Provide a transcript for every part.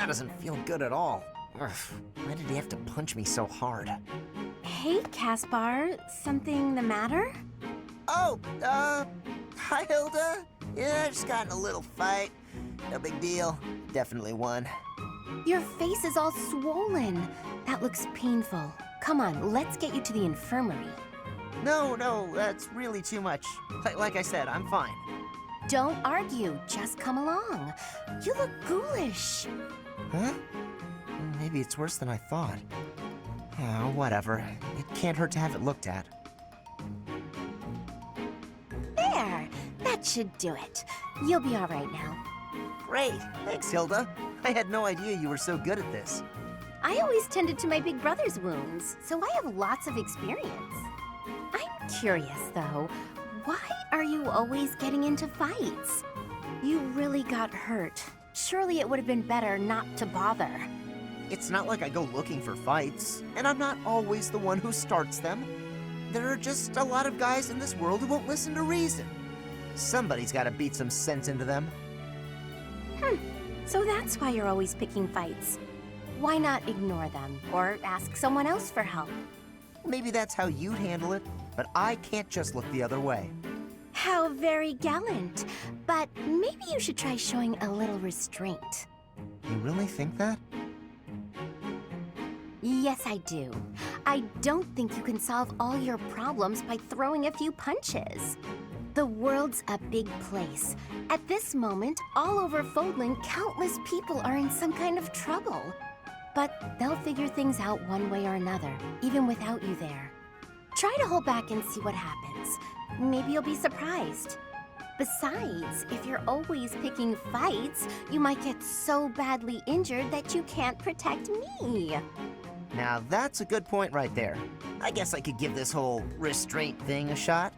That doesn't feel good at all. Ugh, why did he have to punch me so hard? Hey, Caspar. Something the matter? Oh, hi, Hilda. Yeah, just got in a little fight. No big deal. Definitely won. Your face is all swollen. That looks painful. Come on, let's get you to the infirmary. No, that's really too much. Like I said, I'm fine. Don't argue, just come along. You look ghoulish. Huh? Maybe it's worse than I thought. Oh, whatever. It can't hurt to have it looked at. There, that should do it. You'll be all right now. Great. Thanks, Hilda. I had no idea you were so good at this. I always tended to my big brother's wounds, so I have lots of experience. I'm curious, though. Why are you always getting into fights? You really got hurt. Surely it would have been better not to bother. It's not like I go looking for fights, and I'm not always the one who starts them. There are just a lot of guys in this world who won't listen to reason. Somebody's got to beat some sense into them. So that's why you're always picking fights. Why not ignore them, or ask someone else for help? Maybe that's how you'd handle it, but I can't just look the other way. How very gallant. But maybe you should try showing a little restraint. You really think that? Yes, I do. I don't think you can solve all your problems by throwing a few punches. The world's a big place. At this moment, all over Fodlan, countless people are in some kind of trouble. But they'll figure things out one way or another, even without you there. Try to hold back and see what happens. Maybe you'll be surprised. Besides, if you're always picking fights, you might get so badly injured that you can't protect me. Now that's a good point right there. I guess I could give this whole restraint thing a shot.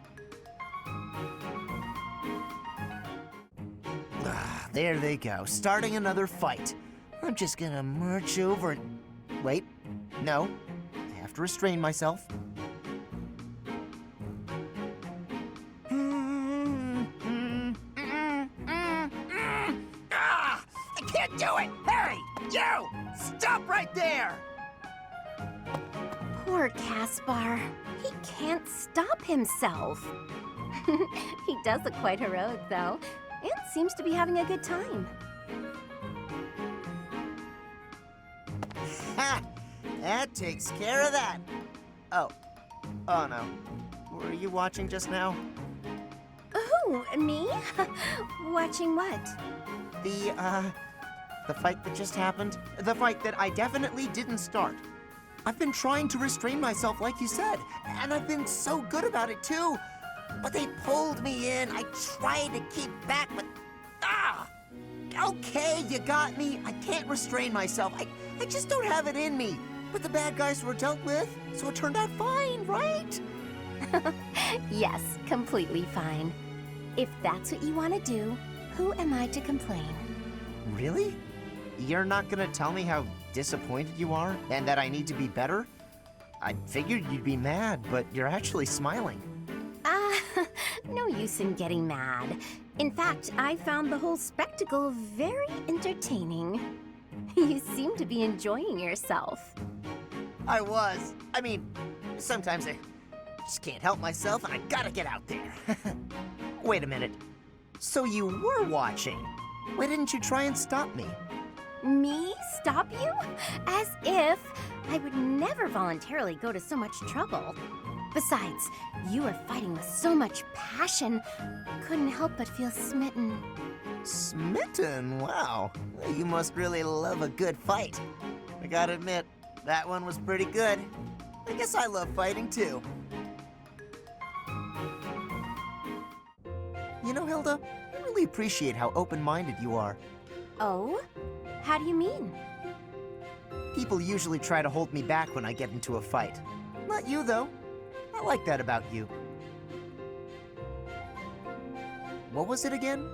There they go, starting another fight. I'm just gonna march over and... Wait, no. I have to restrain myself. I can't do it! Hey, you! Stop right there! Poor Caspar. He can't stop himself. He does look quite heroic, though, and seems to be having a good time. Ha! That takes care of that. Oh no. Were you watching just now? Who, me? Watching what? The fight that just happened. The fight that I definitely didn't start. I've been trying to restrain myself like you said, and I've been so good about it too. But they pulled me in. I tried to keep back, but... Okay, you got me. I can't restrain myself. I just don't have it in me. But the bad guys were dealt with, so it turned out fine, right? Yes, completely fine. If that's what you want to do, who am I to complain? Really? You're not gonna tell me how disappointed you are and that I need to be better? I figured you'd be mad, but you're actually smiling. No use in getting mad. In fact, I found the whole spectacle very entertaining. You seem to be enjoying yourself. I was. I mean, sometimes I just can't help myself and I gotta get out there. Wait a minute. So you were watching? Why didn't you try and stop me? Me? Stop you? As if I would never voluntarily go to so much trouble. Besides, you were fighting with so much passion, couldn't help but feel smitten. Smitten? Wow. You must really love a good fight. I gotta admit, that one was pretty good. I guess I love fighting too. You know, Hilda, I really appreciate how open-minded you are. Oh? How do you mean? People usually try to hold me back when I get into a fight. Not you, though. I like that about you. What was it again?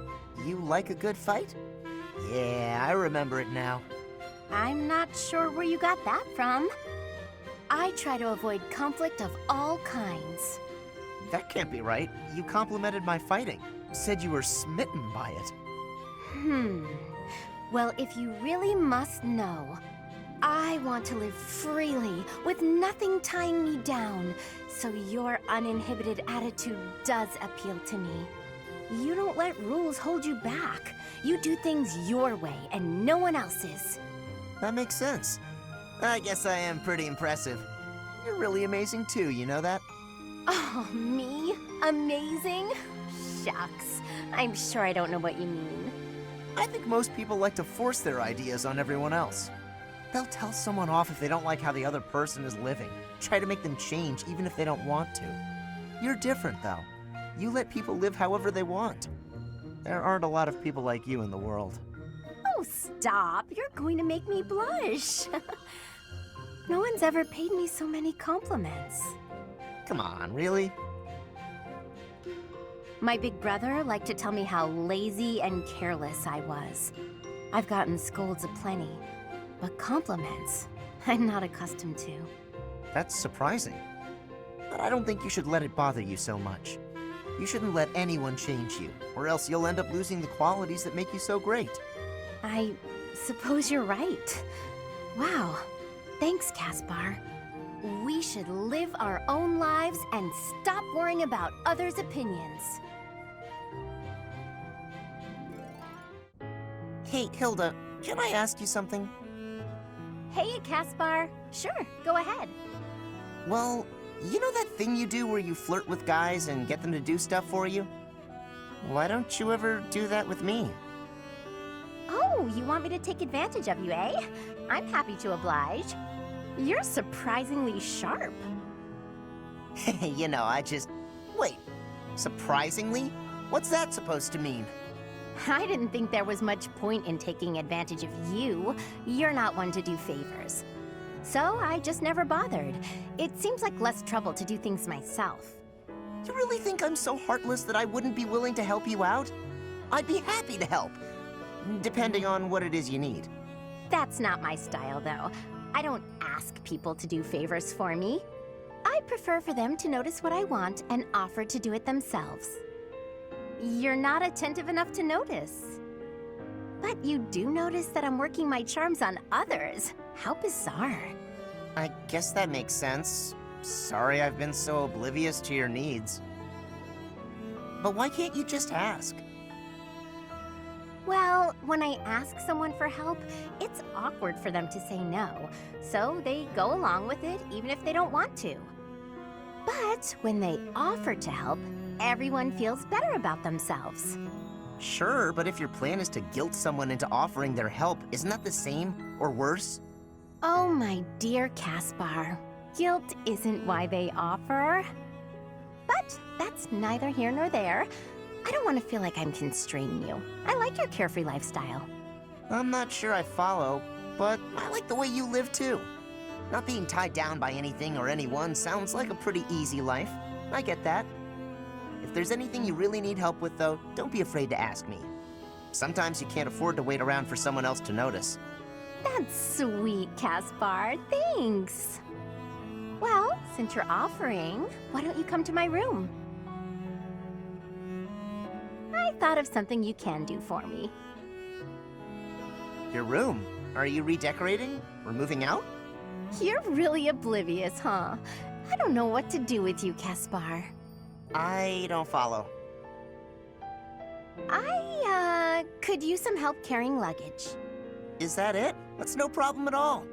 You like a good fight? Yeah, I remember it now. I'm not sure where you got that from. I try to avoid conflict of all kinds. That can't be right. You complimented my fighting. Said you were smitten by it. Well, if you really must know, I want to live freely, with nothing tying me down, so your uninhibited attitude does appeal to me. You don't let rules hold you back. You do things your way and no one else's. That makes sense. I guess I am pretty impressive. You're really amazing too, you know that? Oh, me? Amazing? Shucks. I'm sure I don't know what you mean. I think most people like to force their ideas on everyone else. They'll tell someone off if they don't like how the other person is living. Try to make them change even if they don't want to. You're different, though. You let people live however they want. There aren't a lot of people like you in the world. Oh, stop. You're going to make me blush. No one's ever paid me so many compliments. Come on, really? My big brother liked to tell me how lazy and careless I was. I've gotten scolds aplenty, but compliments, I'm not accustomed to. That's surprising. But I don't think you should let it bother you so much. You shouldn't let anyone change you, or else you'll end up losing the qualities that make you so great. I suppose you're right. Wow. Thanks, Caspar. We should live our own lives and stop worrying about others' opinions. Hey, Hilda, can I ask you something? Hey, Caspar. Sure, go ahead. Well, you know that thing you do where you flirt with guys and get them to do stuff for you? Why don't you ever do that with me? Oh, you want me to take advantage of you, eh? I'm happy to oblige. You're surprisingly sharp. You know, Wait, surprisingly? What's that supposed to mean? I didn't think there was much point in taking advantage of you. You're not one to do favors. So I just never bothered. It seems like less trouble to do things myself. You really think I'm so heartless that I wouldn't be willing to help you out? I'd be happy to help, depending on what it is you need. That's not my style, though. I don't ask people to do favors for me. I prefer for them to notice what I want and offer to do it themselves. You're not attentive enough to notice. But you do notice that I'm working my charms on others. How bizarre. I guess that makes sense. Sorry I've been so oblivious to your needs. But why can't you just ask? Well, when I ask someone for help, it's awkward for them to say no. So they go along with it even if they don't want to. But when they offer to help, everyone feels better about themselves. Sure, but if your plan is to guilt someone into offering their help, isn't that the same, or worse? Oh, my dear Caspar. Guilt isn't why they offer. But that's neither here nor there. I don't want to feel like I'm constraining you. I like your carefree lifestyle. I'm not sure I follow, but I like the way you live too. Not being tied down by anything or anyone sounds like a pretty easy life. I get that. If there's anything you really need help with, though, don't be afraid to ask me. Sometimes you can't afford to wait around for someone else to notice. That's sweet, Caspar. Thanks. Well, since you're offering, why don't you come to my room? I thought of something you can do for me. Your room? Are you redecorating? Or moving out? You're really oblivious, huh? I don't know what to do with you, Caspar. I don't follow. I could use some help carrying luggage. Is that it? That's no problem at all.